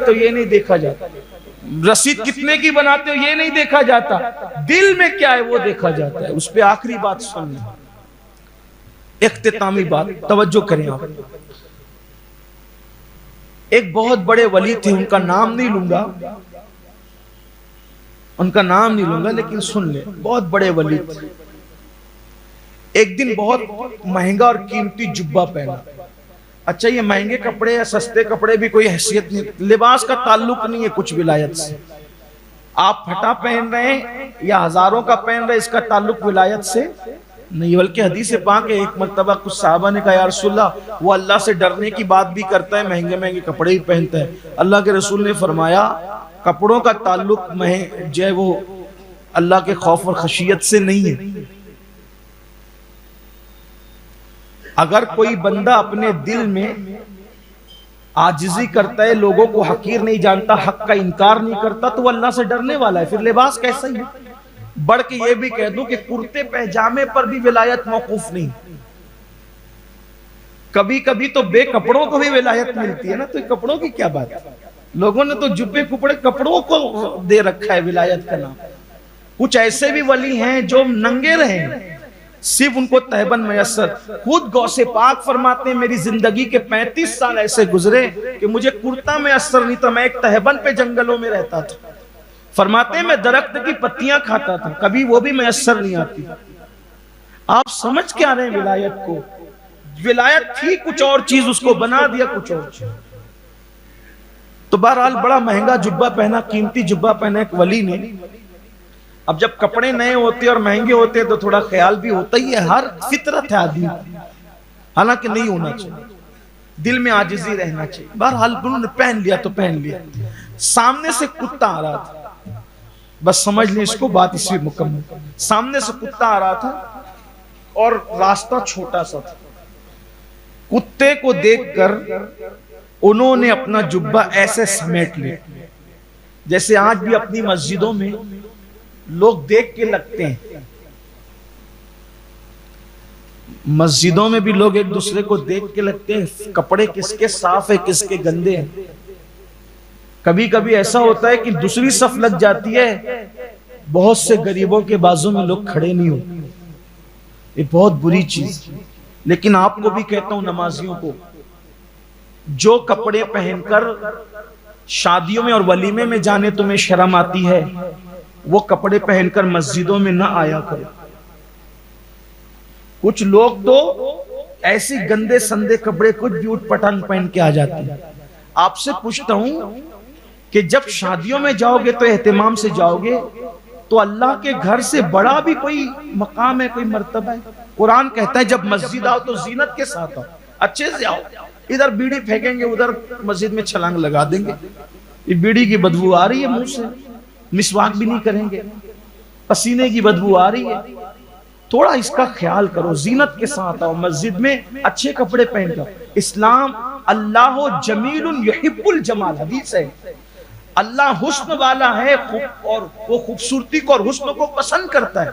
دیتے ہو یہ نہیں دیکھا جاتا، رسید کتنے کی بناتے ہو یہ نہیں دیکھا جاتا، دل میں کیا ہے وہ دیکھا جاتا ہے۔ اس پہ آخری بات سنیں، اختتامی بات، توجہ کریں آپ۔ ایک بہت بڑے ولی تھے، ان کا نام نہیں لوں گا، لیکن سن لیں، بہت بڑے ولی تھے۔ ایک دن بہت مہنگا اور قیمتی جبہ پہنا۔ اچھا یہ مہنگے کپڑے یا سستے کپڑے بھی کوئی حیثیت نہیں، لباس کا تعلق نہیں ہے کچھ ولایت سے۔ آپ پھٹا پہن رہے ہیں یا ہزاروں کا پہن رہے، اس کا تعلق ولایت سے نہیں، بلکہ حدیث پاک ہے، ایک مرتبہ کچھ صحابہ نے کہا یا رسول اللہ، وہ اللہ سے ڈرنے کی بات بھی کرتا ہے، مہنگے مہنگے کپڑے بھی پہنتا ہے۔ اللہ کے رسول نے فرمایا کپڑوں کا تعلق جو ہے وہ اللہ کے خوف اور خشیت سے نہیں ہے۔ اگر کوئی بندہ اپنے دل میں عاجزی کرتا ہے، لوگوں کو حقیر نہیں جانتا، حق کا انکار نہیں کرتا، تو وہ اللہ سے ڈرنے والا ہے۔ پھر لباس کیسا ہی ہے؟ بڑھ کے یہ بھی کہہ دوں کہ کرتے پہجامے پر بھی ولایت موقوف نہیں، کبھی کبھی تو بے کپڑوں کو بھی ولایت ملتی ہے نا، تو کپڑوں کی کیا بات ہے؟ لوگوں نے تو جبے کپڑوں کو دے رکھا ہے ولایت کا نام۔ کچھ ایسے بھی ولی ہیں جو ننگے رہے، صرف ان کو تہبند میسر۔ خود غوث پاک فرماتے ہیں میری زندگی کے 35 سال ایسے گزرے کہ مجھے کرتا میسر نہیں تھا، میں ایک تہبند پہ جنگلوں میں رہتا تھا۔ فرماتے ہیں میں درخت کی پتیاں کھاتا تھا، کبھی وہ بھی میسر نہیں آتی۔ آپ سمجھ کیا رہے ہیں ولایت کو؟ ولایت تھی کچھ اور چیز، اس کو بنا دیا کچھ اور چیز۔ تو بہرحال بڑا مہنگا جبہ پہنا، قیمتی جبہ پہنا ایک ولی نے۔ اب جب کپڑے نئے ہوتے اور مہنگے ہوتے تو تھوڑا خیال بھی ہوتا ہی ہے، ہر فطرت ہے آدمی، حالانکہ نہیں ہونا چاہیے، دل میں عاجزی رہنا چاہیے۔ بہرحال انہوں نے پہن لیا تو پہن لیا۔ سامنے سے کتا آ رہا تھا، بس سمجھ لیں اس کو، بات اس سے مکمل۔ سامنے سے کتا آ رہا تھا اور راستہ چھوٹا سا تھا۔ کتے کو دیکھ کر انہوں نے اپنا جبہ ایسے سمیٹ لیا، جیسے آج بھی اپنی مسجدوں میں لوگ دیکھ کے لگتے ہیں۔ مسجدوں میں بھی لوگ ایک دوسرے کو دیکھ کے لگتے ہیں، کپڑے کس کے صاف ہے کس کے گندے ہیں۔ کبھی کبھی ایسا ہوتا ہے کہ دوسری صف لگ جاتی ہے، بہت سے غریبوں کے بازوں میں لوگ کھڑے نہیں ہوتے، یہ بہت بری چیز۔ لیکن آپ کو بھی کہتا ہوں، نمازیوں کو، جو کپڑے پہن کر شادیوں میں اور ولیمے میں جانے تمہیں شرم آتی ہے، وہ کپڑے پہن کر مسجدوں میں نہ آیا کرو۔ کچھ لوگ تو ایسی گندے سندے کپڑے کچھ بھی اٹھ پٹانگ پہن کے آ جاتے ہیں۔ آپ سے پوچھتا ہوں کہ جب شادیوں میں جاؤ گے تو اہتمام سے جاؤ گے، تو اللہ کے گھر سے بڑا بھی کوئی مقام ہے، کوئی مرتبہ ہے؟ قرآن کہتا ہے جب مسجد آؤ تو زینت کے ساتھ آؤ، اچھے سے آؤ۔ ادھر بیڑی پھینکیں گے، ادھر مسجد میں چھلانگ لگا دیں گے، یہ بیڑی کی بدبو آ رہی ہے منہ سے، مسواک بھی نہیں کریں گے، پسینے کی بدبو آ رہی ہے۔ تھوڑا اس کا خیال کرو، زینت کے ساتھ آؤ مسجد میں، اچھے کپڑے پہن کر۔ اسلام اللہ جمیل یحب الجمال، حدیث ہے، اللہ حسن والا ہے اور وہ خوبصورتی کو اور حسن کو پسند کرتا ہے۔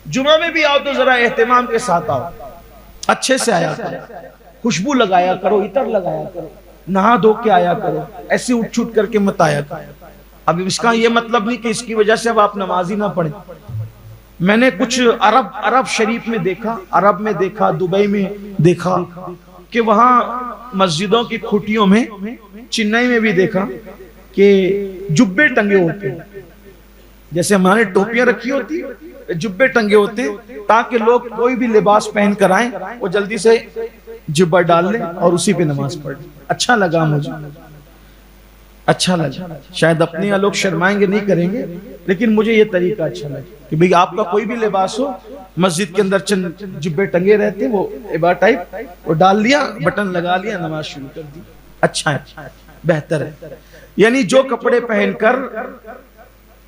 جمعہ میں بھی آؤ تو ذرا اہتمام کے ساتھ آؤ، اچھے سے آیا کرو، خوشبو لگایا کرو، عطر لگایا کرو، نہا دھو کے آیا کرو، ایسے اٹھ چھوٹ کر کے مت آیا کرو۔ اب اس کا یہ مطلب نہیں کہ اس کی وجہ سے اب آپ نمازی نہ پڑھیں۔ میں نے کچھ عرب شریف میں دیکھا، عرب میں دیکھا، دبئی میں دیکھا کہ وہاں مسجدوں کی کھٹیوں میں، چنئی میں بھی دیکھا کہ جبے ٹنگے ہوتے ہیں، جیسے ہمارے ٹوپیاں رکھی ہوتی ہیں، جبے ٹنگے ہوتے ہیں تاکہ لوگ کوئی بھی لباس پہن کر آئیں وہ جلدی سے جبہ ڈال لیں اور اسی پہ نماز پڑھ لیں۔ اچھا لگا مجھے، اچھا لگا۔ شاید اپنے یہاں لوگ شرمائیں گے، نہیں کریں گے، لیکن مجھے یہ طریقہ اچھا لگا کہ بھئی آپ کا کوئی بھی لباس ہو، مسجد کے اندر چند جبے ٹنگے رہتے ہیں، وہ عبا ٹائپ، وہ ڈال لیا، بٹن لگا لیا، نماز شروع کر دی۔ اچھا ہے، بہتر ہے۔ یعنی جو کپڑے پہن کر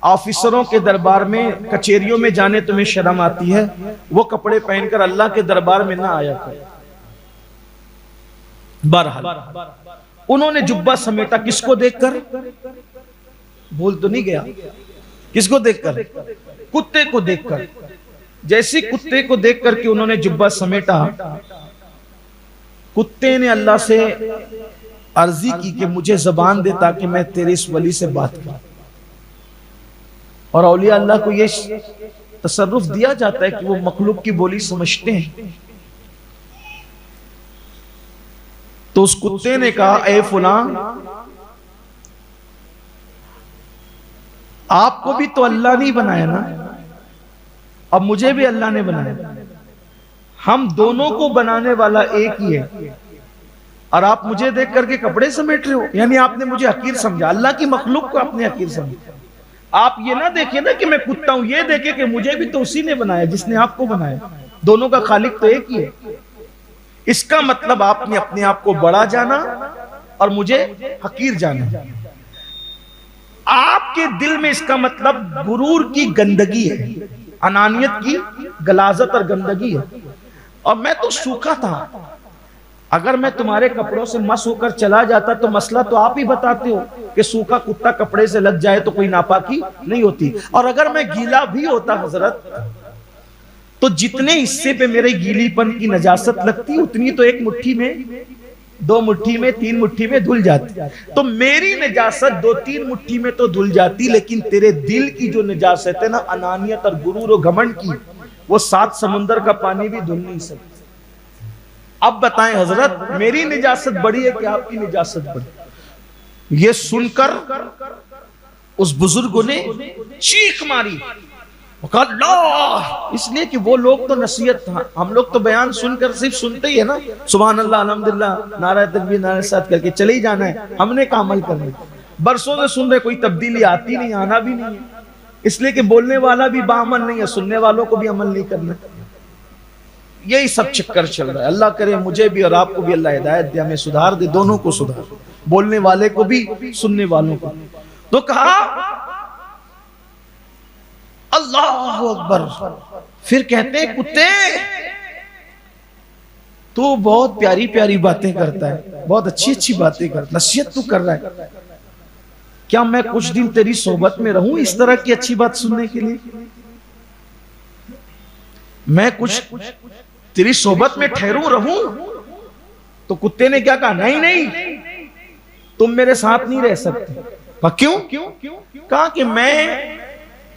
آفیسروں کے دربار میں، کچہریوں میں جانے تمہیں شرم آتی ہے، وہ کپڑے پہن کر اللہ کے دربار میں نہ آیا کرو۔ بہرحال انہوں نے جبہ سمیٹا، کس کو دیکھ کر؟ بھول تو نہیں گیا؟ کس کو دیکھ کر؟ کتے کو دیکھ کر۔ جیسی کتے کو دیکھ کر کہ انہوں نے جبہ سمیٹا، کتے نے اللہ سے عرضی کی کہ مجھے زبان دے تاکہ میں تیرے اس ولی سے بات کروں. اور اولیاء اللہ کو یہ تصرف دیا جاتا ہے کہ وہ مخلوق کی بولی سمجھتے ہیں. تو اس کتے نے کہا اے فلاں، آپ کو بھی تو اللہ نہیں بنایا نا، اب مجھے بھی اللہ نے بنایا، ہم دونوں کو بنانے والا ایک ہی ہے، اور آپ مجھے دیکھ کر کے کپڑے سمیٹ رہے ہو. یعنی آپ نے مجھے حقیر سمجھا، اللہ کی مخلوق کو آپ نے حقیر سمجھا. آپ یہ نہ دیکھیں نا کہ میں کتا ہوں، یہ دیکھیں کہ مجھے بھی تو اسی نے بنایا جس نے آپ کو بنایا. دونوں کا خالق تو ایک ہی ہے. اس کا مطلب آپ نے اپنے آپ کو بڑا جانا اور مجھے حقیر جانا. آپ کے دل میں اس کا مطلب غرور کی گندگی ہے، انانیت کی غلاظت اور گندگی ہے. اور میں تو سوکھا تھا، اگر میں تمہارے کپڑوں سے مس ہو کر چلا جاتا تو مسئلہ تو آپ ہی بتاتے ہو کہ سوکھا کتا کپڑے سے لگ جائے تو کوئی ناپاکی نہیں ہوتی. اور اگر میں گیلا بھی ہوتا حضرت تو جتنے حصے پہ میرے گیلی پن کی نجاست لگتی اتنی تو ایک مٹھی میں، دو مٹھی میں، تین مٹھی میں دھل جاتی. تو میری نجاست دو تین مٹھی میں تو دھل جاتی، لیکن تیرے دل کی جو نجاست ہے نا، انانیت اور غرور و گھمنڈ کی، وہ 7 سمندر کا پانی بھی دھل نہیں سکتا. اب بتائیں حضرت، میری نجاست بڑی ہے کہ آپ کی نجاست بڑی؟ یہ سن کر اس بزرگ نے چیخ ماری، کہا اللہ، اس لیے کہ وہ لوگ تو نصیحت تھا، ہم لوگ تو بیان سن کر صرف سنتے ہی ہے نا، سبحان اللہ الحمدللہ نعرہ تکبیر نعرہ ساتھ کر کے چلے ہی جانا ہے. ہم نے کا عمل کرنا ہے، برسوں سے سن رہے، کوئی تبدیلی آتی نہیں، آنا بھی نہیں ہے. اس لیے کہ بولنے والا بھی باعمل نہیں ہے، سننے والوں کو بھی عمل نہیں کرنا. یہی سب چکر چل رہا ہے. اللہ کرے مجھے بھی اور آپ کو بھی اللہ ہدایت دے، ہمیں سدھار دے، دونوں کو سدھار، بولنے والے کو بھی سننے والوں کو. تو کہا اللہ اکبر. پھر کہتے ہیں کتے تو بہت پیاری پیاری باتیں کرتا ہے، بہت اچھی اچھی باتیں کرتا ہے، نصیحت تو کر رہا ہے، کیا میں کچھ دن تیری صحبت میں رہوں اس طرح کی اچھی بات سننے کے لیے؟ میں کچھ تیری صحبت میں ٹھہروں رہوں؟ تو کتے نے کیا کہا؟ نہیں نہیں، تم میرے ساتھ نہیں رہ سکتے. کیوں؟ کہا کہ میں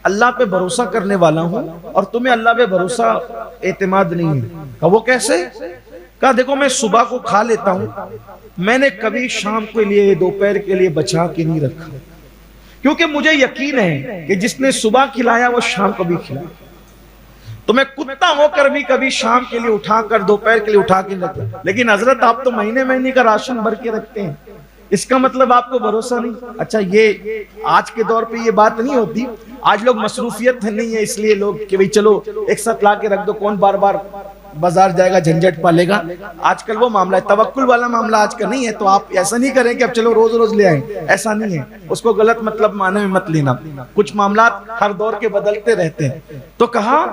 اللہ پہ بھروسہ کرنے والا ہوں اور تمہیں اللہ پہ بھروسہ اعتماد نہیں ہے. کہا وہ کیسے؟ کہا دیکھو میں صبح کو کھا لیتا ہوں، میں نے کبھی شام کے لیے دوپہر کے لیے بچا کے نہیں رکھا، کیونکہ مجھے یقین ہے کہ جس نے صبح کھلایا وہ شام کو بھی کھلایا. تو میں کتا ہو کر بھی کبھی شام کے لیے اٹھا کر دوپہر کے لیے اٹھا کے رکھتا. لیکن حضرت آپ تو مہینے مہینے کا راشن بھر کے رکھتے ہیں، اس کا مطلب آپ کو بھروسہ نہیں. اچھا یہ آج کے دور پہ یہ بات نہیں ہوتی، آج لوگ مصروفیت نہیں ہے اس لیے لوگ کہ بھئی چلو ایک ساتھ لا کے رکھ دو، کون بار بار بازار جائے گا، جھنجٹ پالے گا. آج کل وہ معاملہ ہے، توکل والا معاملہ آج کل نہیں ہے. تو آپ ایسا نہیں کریں کہ اب چلو روز روز لے آئیں، ایسا نہیں ہے. اس کو غلط مطلب معنی میں مت لینا، کچھ معاملات ہر دور کے بدلتے رہتے ہیں. تو کہا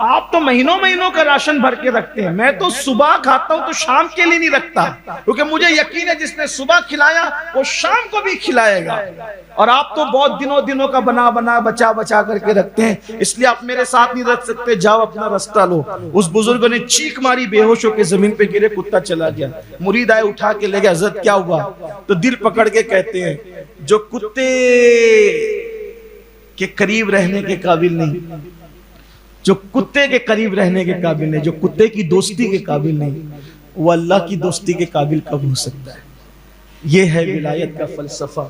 آپ تو مہینوں مہینوں کا راشن بھر کے رکھتے ہیں، میں تو صبح کھاتا ہوں تو شام کے لیے نہیں رکھتا، کیونکہ مجھے یقین ہے جس نے صبح کھلایا وہ شام کو بھی کھلائے گا. اور آپ تو بہت دنوں کا بنا بنا بچا بچا کر کے رکھتے ہیں، اس لیے آپ میرے ساتھ نہیں رکھ سکتے، جاؤ اپنا رستہ لو. اس بزرگ نے چیخ ماری، بے ہوش ہو کے زمین پہ گرے، کتا چلا گیا. مرید آئے اٹھا کے لے گیا. حضرت کیا ہوا؟ تو دل پکڑ کے کہتے ہیں جو کتے کے قریب رہنے کے قابل نہیں، جو کتے کے قریب رہنے کے قابل نہیں، جو کتے کی دوستی کے قابل نہیں، وہ اللہ کی دوستی کے قابل کب ہو سکتا ہے؟ یہ ہے ولایت کا فلسفہ.